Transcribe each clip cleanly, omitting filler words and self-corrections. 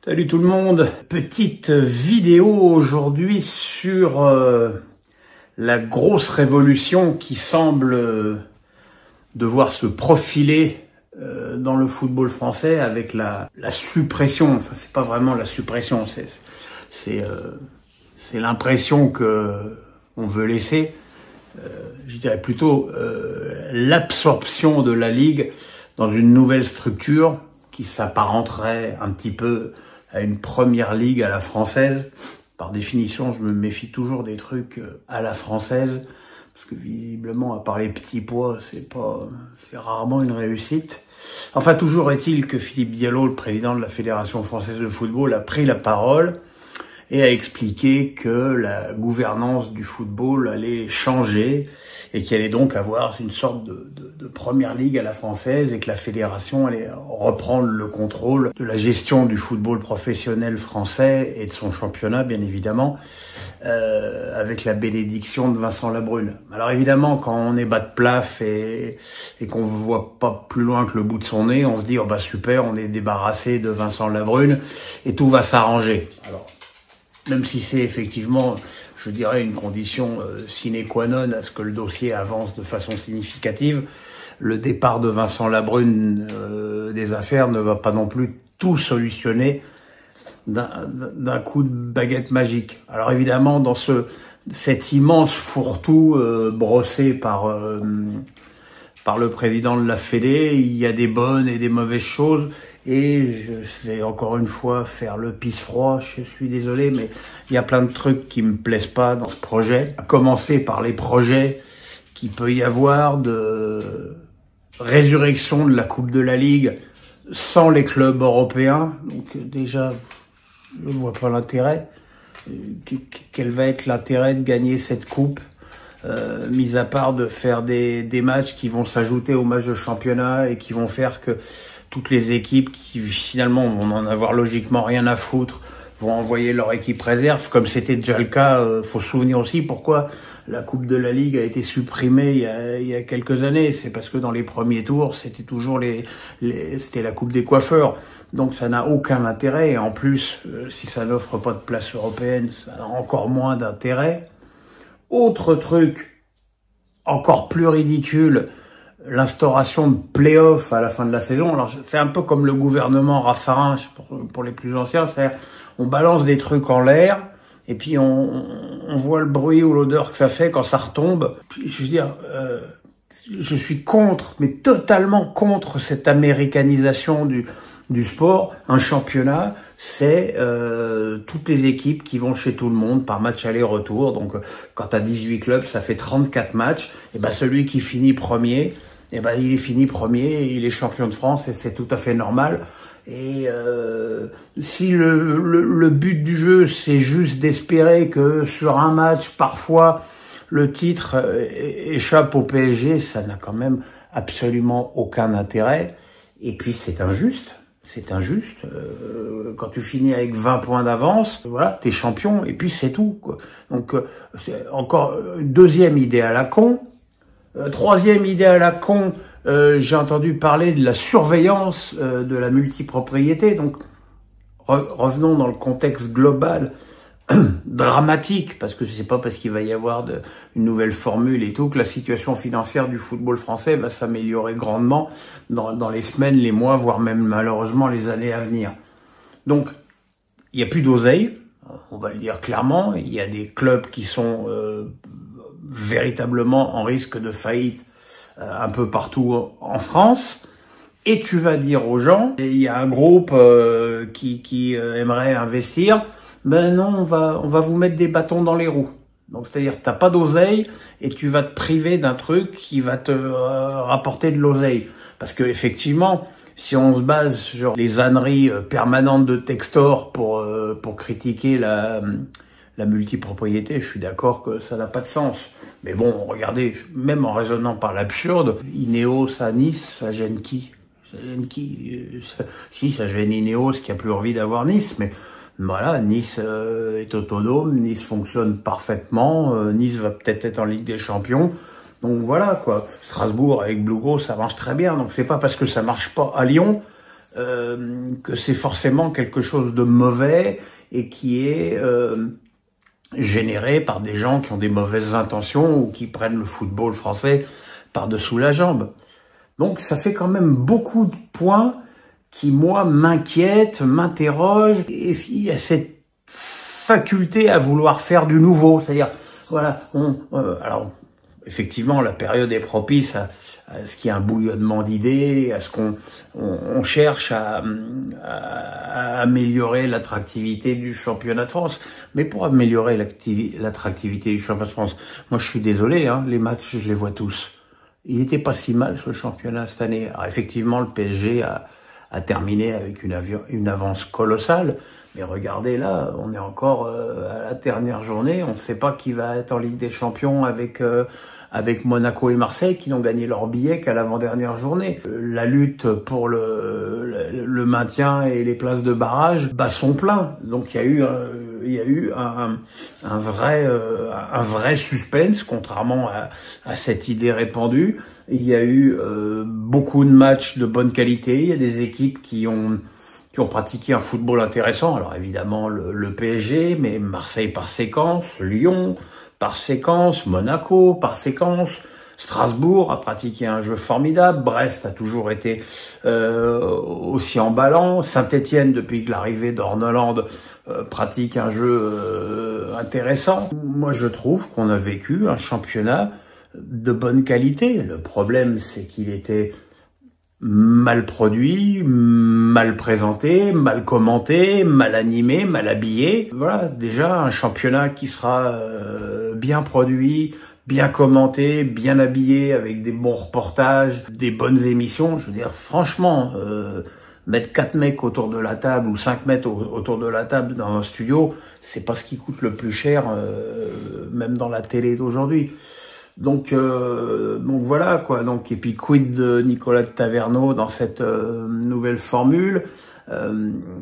Salut tout le monde, petite vidéo aujourd'hui sur la grosse révolution qui semble devoir se profiler dans le football français avec la suppression, enfin c'est pas vraiment la suppression, c'est l'impression que on veut laisser, je dirais plutôt l'absorption de la Ligue dans une nouvelle structure qui s'apparenterait un petit peu à une première ligue à la française. Par définition, je me méfie toujours des trucs à la française, parce que visiblement, à part les petits pois, c'est rarement une réussite. Enfin, toujours est-il que Philippe Diallo, le président de la Fédération française de football, a pris la parole et a expliqué que la gouvernance du football allait changer et qu'il allait donc avoir une sorte de première ligue à la française et que la fédération allait reprendre le contrôle de la gestion du football professionnel français et de son championnat, bien évidemment, avec la bénédiction de Vincent Labrune. Alors évidemment, quand on est bas de plaf et qu'on voit pas plus loin que le bout de son nez, on se dit « Oh bah super, on est débarrassé de Vincent Labrune et tout va s'arranger ». Alors, même si c'est effectivement, je dirais, une condition sine qua non à ce que le dossier avance de façon significative, le départ de Vincent Labrune des affaires ne va pas non plus tout solutionner d'un coup de baguette magique. Alors évidemment, dans cet immense fourre-tout brossé par le président de la Fédé, il y a des bonnes et des mauvaises choses. Et je vais encore une fois faire le pisse-froid, je suis désolé, mais il y a plein de trucs qui me plaisent pas dans ce projet. À commencer par les projets qu'il peut y avoir de résurrection de la Coupe de la Ligue sans les clubs européens. Donc déjà, je ne vois pas l'intérêt. Quel va être l'intérêt de gagner cette coupe, mis à part de faire des matchs qui vont s'ajouter aux matchs de championnat et qui vont faire que toutes les équipes qui finalement vont en avoir logiquement rien à foutre vont envoyer leur équipe réserve, comme c'était déjà le cas. Faut se souvenir aussi pourquoi la Coupe de la Ligue a été supprimée il y a quelques années. C'est parce que dans les premiers tours, c'était toujours c'était la Coupe des coiffeurs. Donc ça n'a aucun intérêt. Et en plus, si ça n'offre pas de place européenne, ça a encore moins d'intérêt. Autre truc encore plus ridicule, l'instauration de play-off à la fin de la saison. Alors c'est un peu comme le gouvernement Raffarin pour les plus anciens, c'est-à-dire on balance des trucs en l'air et puis on voit le bruit ou l'odeur que ça fait quand ça retombe. Je veux dire, je suis contre, mais totalement contre cette américanisation du sport. Un championnat, c'est toutes les équipes qui vont chez tout le monde par match aller-retour. Donc quand t'as 18 clubs, ça fait 34 matchs. Et ben celui qui finit premier, et ben il est fini premier, il est champion de France et c'est tout à fait normal. Et si le but du jeu, c'est juste d'espérer que sur un match, parfois, le titre échappe au PSG, ça n'a quand même absolument aucun intérêt. Et puis c'est injuste. C'est injuste. Quand tu finis avec 20 points d'avance, voilà, t'es champion et puis c'est tout, quoi. Donc c'est encore une deuxième idée à la con. Troisième idée à la con, j'ai entendu parler de la surveillance de la multipropriété. Donc revenons dans le contexte global dramatique, parce que c'est pas parce qu'il va y avoir une nouvelle formule et tout que la situation financière du football français va s'améliorer grandement dans les semaines, les mois, voire même malheureusement les années à venir. Donc il y a plus d'oseille, on va le dire clairement. Il y a des clubs qui sont véritablement en risque de faillite un peu partout en France. Et tu vas dire aux gens, il y a un groupe qui aimerait investir, ben non, on va vous mettre des bâtons dans les roues. Donc c'est-à-dire t'as pas d'oseille et tu vas te priver d'un truc qui va te rapporter de l'oseille. Parce que effectivement, si on se base sur les âneries permanentes de Textor pour critiquer la multipropriété, je suis d'accord que ça n'a pas de sens. Mais bon, regardez, même en raisonnant par l'absurde, Ineos à Nice, ça gêne qui? Ça gêne qui? Si, ça gêne Ineos qui a plus envie d'avoir Nice, mais voilà, Nice est autonome, Nice fonctionne parfaitement, Nice va peut-être être en Ligue des Champions. Donc voilà, quoi. Strasbourg avec Blue Gros, ça marche très bien. Donc c'est pas parce que ça marche pas à Lyon que c'est forcément quelque chose de mauvais et qui est généré par des gens qui ont des mauvaises intentions ou qui prennent le football français par-dessous la jambe. Donc ça fait quand même beaucoup de points qui, moi, m'inquiètent, m'interrogent. Et il y a cette faculté à vouloir faire du nouveau. C'est-à-dire, voilà, alors, effectivement, la période est propice à ce qu'il y ait un bouillonnement d'idées, à ce qu'on cherche à améliorer l'attractivité du championnat de France. Mais pour améliorer l'attractivité du championnat de France, moi je suis désolé, hein, les matchs, je les vois tous. Il n'était pas si mal ce championnat cette année. Alors effectivement, le PSG a terminé avec une avance colossale. Mais regardez là, on est encore à la dernière journée. On ne sait pas qui va être en Ligue des Champions avec Monaco et Marseille qui n'ont gagné leur billet qu'à l'avant-dernière journée. La lutte pour le maintien et les places de barrage bat son plein. Donc il y a eu un vrai suspense, contrairement à cette idée répandue. Il y a eu beaucoup de matchs de bonne qualité. Il y a des équipes qui ont pratiqué un football intéressant. Alors évidemment le PSG, mais Marseille par séquence, Lyon par séquence, Monaco par séquence, Strasbourg a pratiqué un jeu formidable, Brest a toujours été aussi emballant, Saint-Étienne depuis que l'arrivée d'Ornoland pratique un jeu intéressant. Moi je trouve qu'on a vécu un championnat de bonne qualité. Le problème c'est qu'il était mal produit, mal présenté, mal commenté, mal animé, mal habillé. Voilà, déjà un championnat qui sera bien produit, bien commenté, bien habillé, avec des bons reportages, des bonnes émissions. Je veux dire, franchement, mettre 4 mecs autour de la table ou 5 mecs autour de la table dans un studio, c'est pas ce qui coûte le plus cher, même dans la télé d'aujourd'hui. Donc voilà quoi. Donc et puis quid de Nicolas de Taverneau dans cette nouvelle formule.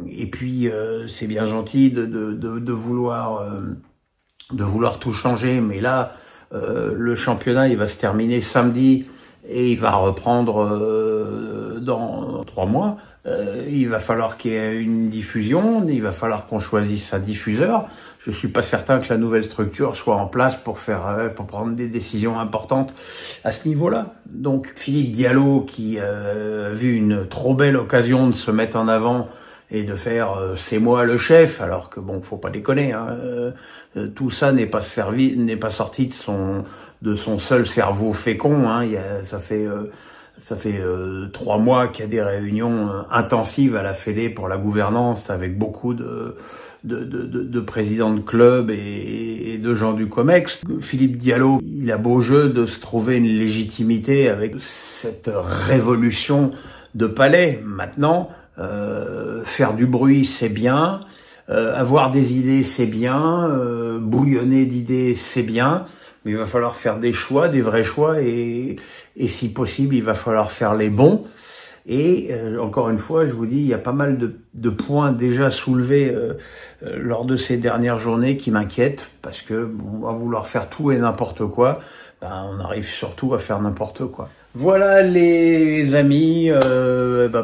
Et puis c'est bien gentil de vouloir tout changer, mais là le championnat il va se terminer samedi et il va reprendre dans 3 mois. Il va falloir qu'il y ait une diffusion, il va falloir qu'on choisisse un diffuseur. Je suis pas certain que la nouvelle structure soit en place pour prendre des décisions importantes à ce niveau-là. Donc Philippe Diallo qui a vu une trop belle occasion de se mettre en avant et de faire c'est moi le chef, alors que bon, faut pas déconner, hein, tout ça n'est pas sorti de son seul cerveau fécond, hein. Ça fait 3 mois qu'il y a des réunions intensives à la Fédé pour la gouvernance avec beaucoup de présidents de clubs et de gens du COMEX. Philippe Diallo, il a beau jeu de se trouver une légitimité avec cette révolution de palais. Maintenant, faire du bruit, c'est bien. Avoir des idées, c'est bien. Bouillonner d'idées, c'est bien. Mais il va falloir faire des choix, des vrais choix, et si possible, il va falloir faire les bons. Et encore une fois, je vous dis, il y a pas mal de points déjà soulevés lors de ces dernières journées qui m'inquiètent, parce que on va vouloir faire tout et n'importe quoi, on arrive surtout à faire n'importe quoi. Voilà les amis,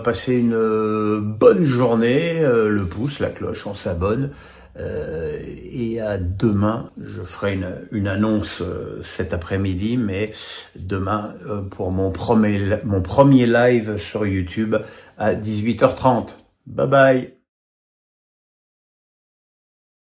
passez une bonne journée, le pouce, la cloche, on s'abonne. Et à demain, je ferai une annonce cet après-midi, mais demain pour mon premier live sur YouTube à 18h30. Bye bye.